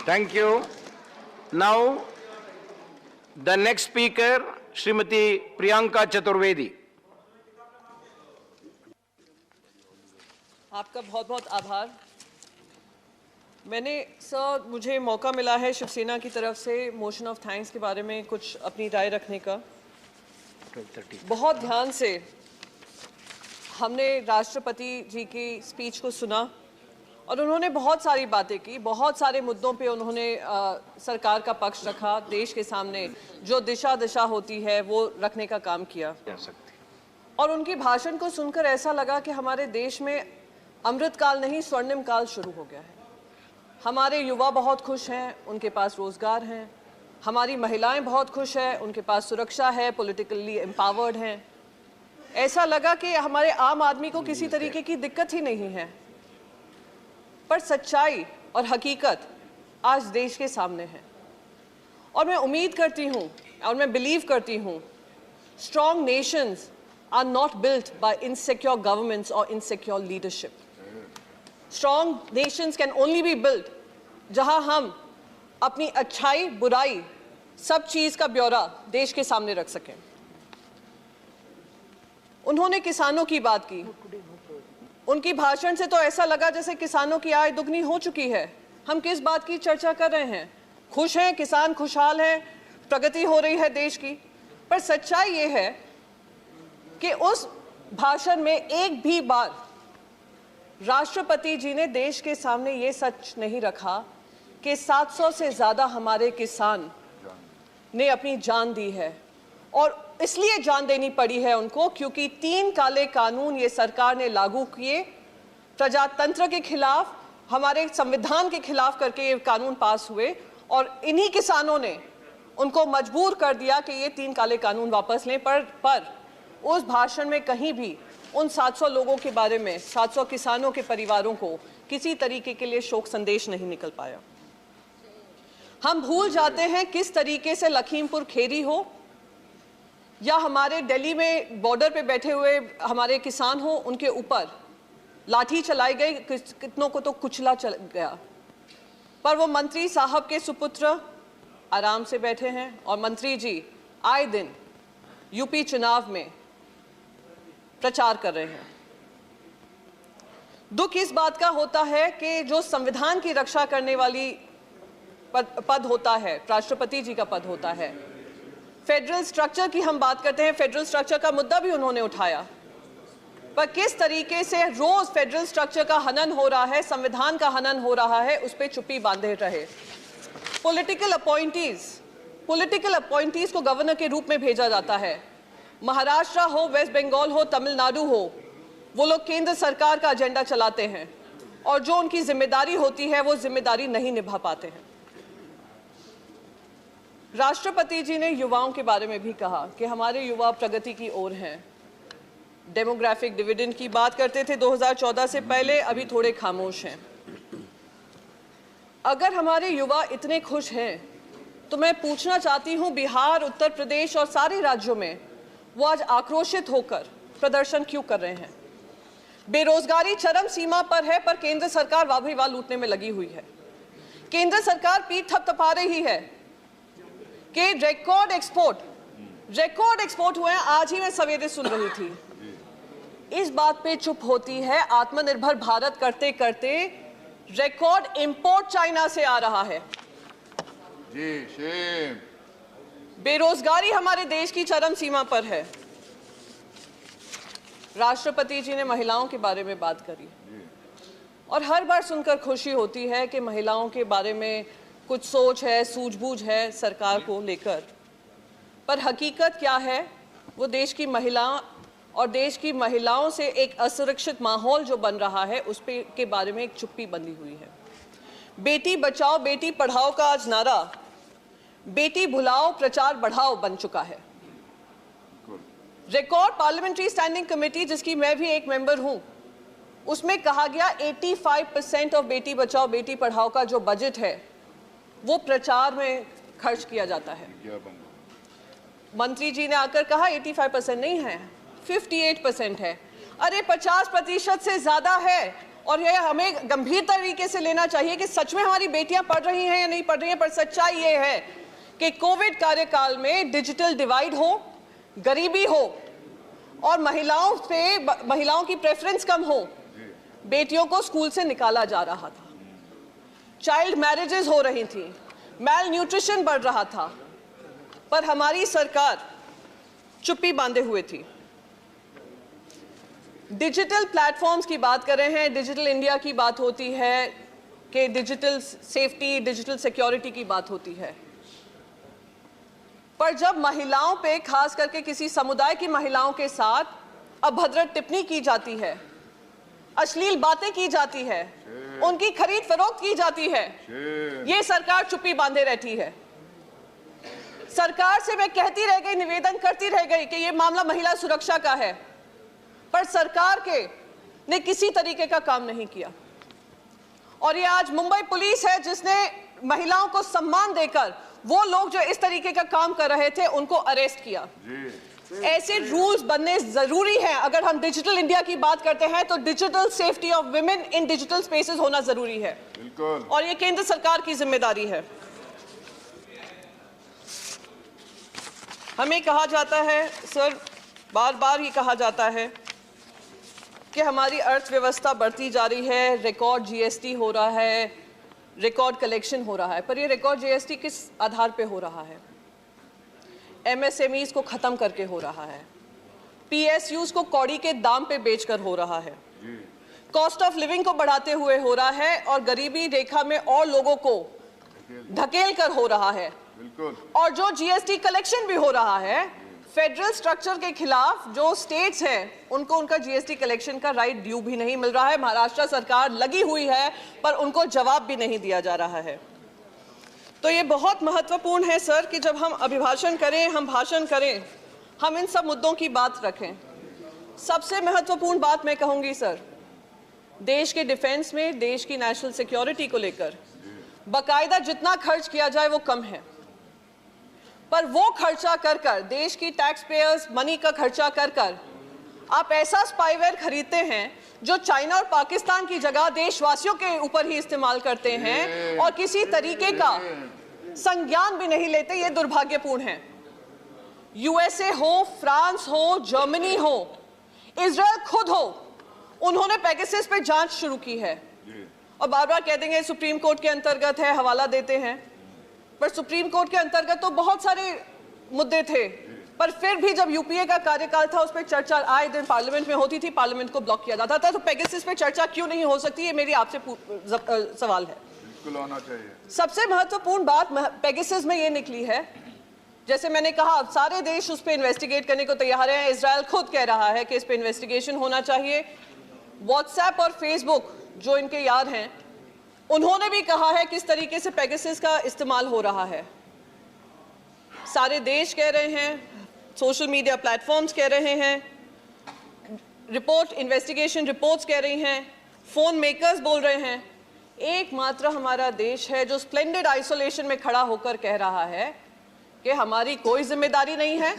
Thank you. Now, the next speaker, Srimati Priyanka Chaturvedi. आपका बहुत बहुत आभार। सर मुझे मौका मिला है शिवसेना की तरफ से मोशन ऑफ थैंक्स के बारे में कुछ अपनी राय रखने का। बहुत ध्यान से हमने राष्ट्रपति जी की स्पीच को सुना और उन्होंने बहुत सारी बातें की, बहुत सारे मुद्दों पे उन्होंने सरकार का पक्ष रखा, देश के सामने जो दिशा होती है वो रखने का काम किया। और उनकी भाषण को सुनकर ऐसा लगा कि हमारे देश में अमृतकाल नहीं स्वर्णिम काल शुरू हो गया है। हमारे युवा बहुत खुश हैं, उनके पास रोजगार हैं। हमारी महिलाएं बहुत खुश हैं, उनके पास सुरक्षा है, पॉलिटिकली एम्पावर्ड हैं। ऐसा लगा कि हमारे आम आदमी को किसी तरीके की दिक्कत ही नहीं है। पर सच्चाई और हकीकत आज देश के सामने है और मैं उम्मीद करती हूँ और मैं बिलीव करती हूँ, strong nations are not built by insecure governments और insecure leadership. Strong nations can only be built जहां हम अपनी अच्छाई बुराई सब चीज का ब्यौरा देश के सामने रख सकें। उन्होंने किसानों की बात की। उनकी भाषण से तो ऐसा लगा जैसे किसानों की आय दुगनी हो चुकी है। हम किस बात की चर्चा कर रहे हैं? खुश हैं किसान, खुशहाल हैं, प्रगति हो रही है देश की। पर सच्चाई ये है कि उस भाषण में एक भी बार राष्ट्रपति जी ने देश के सामने ये सच नहीं रखा कि 700 से ज़्यादा हमारे किसान ने अपनी जान दी है और इसलिए जान देनी पड़ी है उनको क्योंकि 3 काले कानून ये सरकार ने लागू किए, प्रजातंत्र के खिलाफ, हमारे संविधान के खिलाफ करके ये कानून पास हुए और इन्हीं किसानों ने उनको मजबूर कर दिया कि ये 3 काले कानून वापस लें। पर उस भाषण में कहीं भी उन 700 लोगों के बारे में, 700 किसानों के परिवारों को किसी तरीके के लिए शोक संदेश नहीं निकल पाया। हम भूल जाते हैं किस तरीके से लखीमपुर खेरी हो या हमारे दिल्ली में बॉर्डर पे बैठे हुए हमारे किसान हो, उनके ऊपर लाठी चलाई गई, कितनों को तो कुचला चल गया। पर वो मंत्री साहब के सुपुत्र आराम से बैठे हैं और मंत्री जी आए दिन यूपी चुनाव में प्रचार कर रहे हैं। दुख इस बात का होता है कि जो संविधान की रक्षा करने वाली पद होता है, राष्ट्रपति जी का पद होता है, फेडरल स्ट्रक्चर की हम बात करते हैं, फेडरल स्ट्रक्चर का मुद्दा भी उन्होंने उठाया। पर किस तरीके से रोज फेडरल स्ट्रक्चर का हनन हो रहा है, संविधान का हनन हो रहा है, उस पर चुप्पी बांधे रहे। पॉलिटिकल अपॉइंटीज को गवर्नर के रूप में भेजा जाता है। महाराष्ट्र हो, वेस्ट बंगाल हो, तमिलनाडु हो, वो लोग केंद्र सरकार का एजेंडा चलाते हैं और जो उनकी जिम्मेदारी होती है वो जिम्मेदारी नहीं निभा पाते हैं। राष्ट्रपति जी ने युवाओं के बारे में भी कहा कि हमारे युवा प्रगति की ओर हैं। डेमोग्राफिक डिविडेंड की बात करते थे 2014 से पहले, अभी थोड़े खामोश हैं। अगर हमारे युवा इतने खुश हैं तो मैं पूछना चाहती हूं, बिहार, उत्तर प्रदेश और सारे राज्यों में वो आज आक्रोशित होकर प्रदर्शन क्यों कर रहे हैं? बेरोजगारी चरम सीमा पर है, पर केंद्र सरकार वाह भाई वाह लूटने में लगी हुई है। केंद्र सरकार पीठ थपथपा रही है कि रिकॉर्ड एक्सपोर्ट हुए हैं। आज ही मैं सवेरे सुन रही थी, इस बात पे चुप होती है। आत्मनिर्भर भारत करते करते रिकॉर्ड इंपोर्ट चाइना से आ रहा है। बेरोजगारी हमारे देश की चरम सीमा पर है। राष्ट्रपति जी ने महिलाओं के बारे में बात करी और हर बार सुनकर खुशी होती है कि महिलाओं के बारे में कुछ सोच है, सूझबूझ है सरकार को लेकर। पर हकीकत क्या है? वो देश की महिला और देश की महिलाओं से एक असुरक्षित माहौल जो बन रहा है उस पे के बारे में एक चुप्पी बंधी हुई है। बेटी बचाओ बेटी पढ़ाओ का आज नारा बेटी भुलाओ प्रचार बढ़ाओ बन चुका है। रिकॉर्ड पार्लियामेंट्री स्टैंडिंग कमेटी, जिसकी मैं भी एक मेंबर हूं, उसमें कहा गया 85% ऑफ बेटी बचाओ बेटी पढ़ाओ का जो बजट है वो प्रचार में खर्च किया जाता है। मंत्री जी ने आकर कहा 85% नहीं है, 58% है। अरे 50% से ज्यादा है। और यह हमें गंभीर तरीके से लेना चाहिए कि सच में हमारी बेटियां पढ़ रही हैं या नहीं पढ़ रही हैं। पर सच्चाई ये है कि कोविड कार्यकाल में डिजिटल डिवाइड हो, गरीबी हो और महिलाओं की प्रेफरेंस कम हो, बेटियों को स्कूल से निकाला जा रहा था, चाइल्ड मैरिजेस हो रही थी, मैल न्यूट्रिशन बढ़ रहा था, पर हमारी सरकार चुप्पी बांधे हुए थी। डिजिटल प्लेटफॉर्म्स की बात कर रहे हैं, डिजिटल इंडिया की बात होती है कि डिजिटल सेफ्टी, डिजिटल सिक्योरिटी की बात होती है, पर जब महिलाओं पे, खास करके किसी समुदाय की महिलाओं के साथ अभद्र टिप्पणी की जाती है, अश्लील बातें की जाती है, उनकी खरीद फरोख्त की जाती है, ये सरकार चुप्पी बांधे रहती है। सरकार से मैं कहती रह गई, निवेदन करती रह गई कि ये मामला महिला सुरक्षा का है, पर सरकार ने किसी तरीके का काम नहीं किया। और ये आज मुंबई पुलिस है जिसने महिलाओं को सम्मान देकर वो लोग जो इस तरीके का काम कर रहे थे उनको अरेस्ट किया। ऐसे रूल्स बनने जरूरी हैं। अगर हम डिजिटल इंडिया की बात करते हैं तो digital safety of women in digital spaces होना जरूरी है, और ये केंद्र सरकार की जिम्मेदारी है। हमें कहा जाता है सर, बार बार ये कहा जाता है कि हमारी अर्थव्यवस्था बढ़ती जा रही है, रिकॉर्ड जीएसटी हो रहा है, रिकॉर्ड कलेक्शन हो रहा है, पर ये रिकॉर्ड जीएसटी किस आधार पे हो रहा है? एमएसएमईज को खत्म करके हो रहा है, पीएसयूज को कौड़ी के दाम पे बेचकर हो रहा है, कॉस्ट ऑफ लिविंग को बढ़ाते हुए हो रहा है, और गरीबी रेखा में और लोगों को धकेल कर हो रहा है। और जो जीएसटी कलेक्शन भी हो रहा है, फेडरल स्ट्रक्चर के खिलाफ जो स्टेट्स हैं उनको उनका जीएसटी कलेक्शन का राइट ड्यू भी नहीं मिल रहा है। महाराष्ट्र सरकार लगी हुई है पर उनको जवाब भी नहीं दिया जा रहा है। तो ये बहुत महत्वपूर्ण है सर कि जब हम अभिभाषण करें, हम भाषण करें, हम इन सब मुद्दों की बात रखें। सबसे महत्वपूर्ण बात मैं कहूंगी सर, देश के डिफेंस में, देश की नेशनल सिक्योरिटी को लेकर बाकायदा जितना खर्च किया जाए वो कम है, पर वो खर्चा कर कर, देश की टैक्स पेयर्स मनी का खर्चा कर कर आप ऐसा स्पाईवेयर खरीदते हैं जो चाइना और पाकिस्तान की जगह देशवासियों के ऊपर ही इस्तेमाल करते हैं और किसी तरीके का संज्ञान भी नहीं लेते। ये दुर्भाग्यपूर्ण है। यूएसए हो, फ्रांस हो, जर्मनी हो, इजराइल खुद हो, उन्होंने पेगासस पे जांच शुरू की है, और बार बार कह देंगे सुप्रीम कोर्ट के अंतर्गत है, हवाला देते हैं, पर सुप्रीम कोर्ट के अंतर्गत तो बहुत सारे मुद्दे थे, पर फिर भी जब यूपीए का कार्यकाल था उस पर चर्चा आए दिन पार्लियामेंट में होती थी, पार्लियामेंट को ब्लॉक किया जाता था। तो पेगासस पे चर्चा क्यों नहीं हो सकती, ये मेरी आपसे सवाल है। बिल्कुल होना चाहिए। सबसे महत्वपूर्ण बात पेगासस में ये निकली है, जैसे मैंने कहा सारे देश उस पर इन्वेस्टिगेट करने को तैयार हैं। इजराइल खुद कह रहा है कि इस पर इन्वेस्टिगेशन होना चाहिए। व्हाट्सएप और फेसबुक जो इनके यार हैं, उन्होंने भी कहा है किस तरीके से पेगासस का इस्तेमाल हो रहा है। सारे देश कह रहे हैं, सोशल मीडिया प्लेटफॉर्म्स कह रहे हैं, रिपोर्ट इन्वेस्टिगेशन रिपोर्ट्स कह रही हैं, फोन मेकर्स बोल रहे हैं। एकमात्र हमारा देश है जो स्प्लेंडेड आइसोलेशन में खड़ा होकर कह रहा है कि हमारी कोई जिम्मेदारी नहीं है,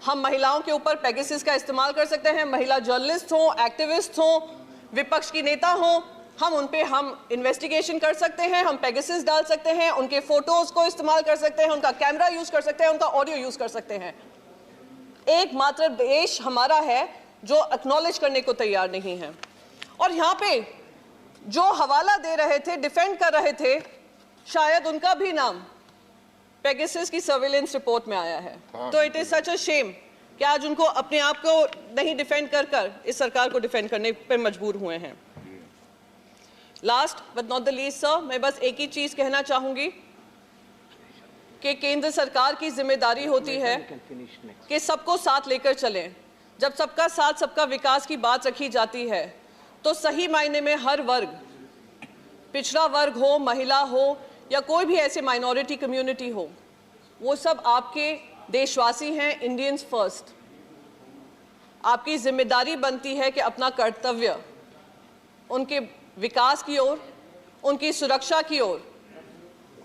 हम महिलाओं के ऊपर पेगासस का इस्तेमाल कर सकते हैं। महिला जर्नलिस्ट हो, एक्टिविस्ट हो, विपक्ष की नेता हो, हम उन पे हम इन्वेस्टिगेशन कर सकते हैं, हम पेगासस डाल सकते हैं, उनके फोटोज को इस्तेमाल कर सकते हैं, उनका कैमरा यूज कर सकते हैं, उनका ऑडियो यूज कर सकते हैं। एकमात्र देश हमारा है जो एक्नॉलेज करने को तैयार नहीं है। और यहाँ पे जो हवाला दे रहे थे, डिफेंड कर रहे थे, शायद उनका भी नाम पेगासस की सर्वेलेंस रिपोर्ट में आया है। तो it is such a shame कि आज उनको अपने आप को नहीं डिफेंड कर कर इस सरकार को डिफेंड करने पर मजबूर हुए हैं। Last but not the least sir, मैं बस एक ही चीज कहना चाहूंगी कि केंद्र सरकार की जिम्मेदारी होती है कि सबको साथ लेकर चलें। जब सबका साथ, सबका विकास की बात रखी जाती है तो सही मायने में हर वर्ग, पिछड़ा वर्ग हो, महिला हो या कोई भी ऐसे माइनॉरिटी कम्युनिटी हो, वो सब आपके देशवासी हैं। Indians first. आपकी जिम्मेदारी बनती है कि अपना कर्तव्य उनके विकास की ओर, उनकी सुरक्षा की ओर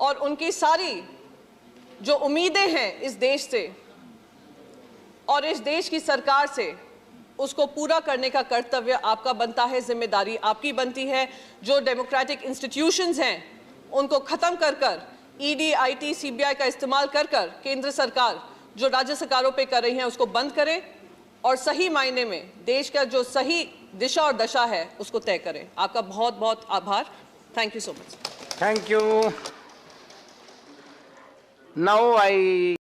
और उनकी सारी जो उम्मीदें हैं इस देश से और इस देश की सरकार से, उसको पूरा करने का कर्तव्य आपका बनता है, जिम्मेदारी आपकी बनती है। जो डेमोक्रेटिक इंस्टीट्यूशंस हैं उनको खत्म कर कर ईडी, आईटी, सीबीआई का इस्तेमाल कर कर केंद्र सरकार जो राज्य सरकारों पे कर रही है उसको बंद करे और सही मायने में देश का जो सही दिशा और दशा है उसको तय करें। आपका बहुत बहुत आभार। Thank you so much. Thank you. Now I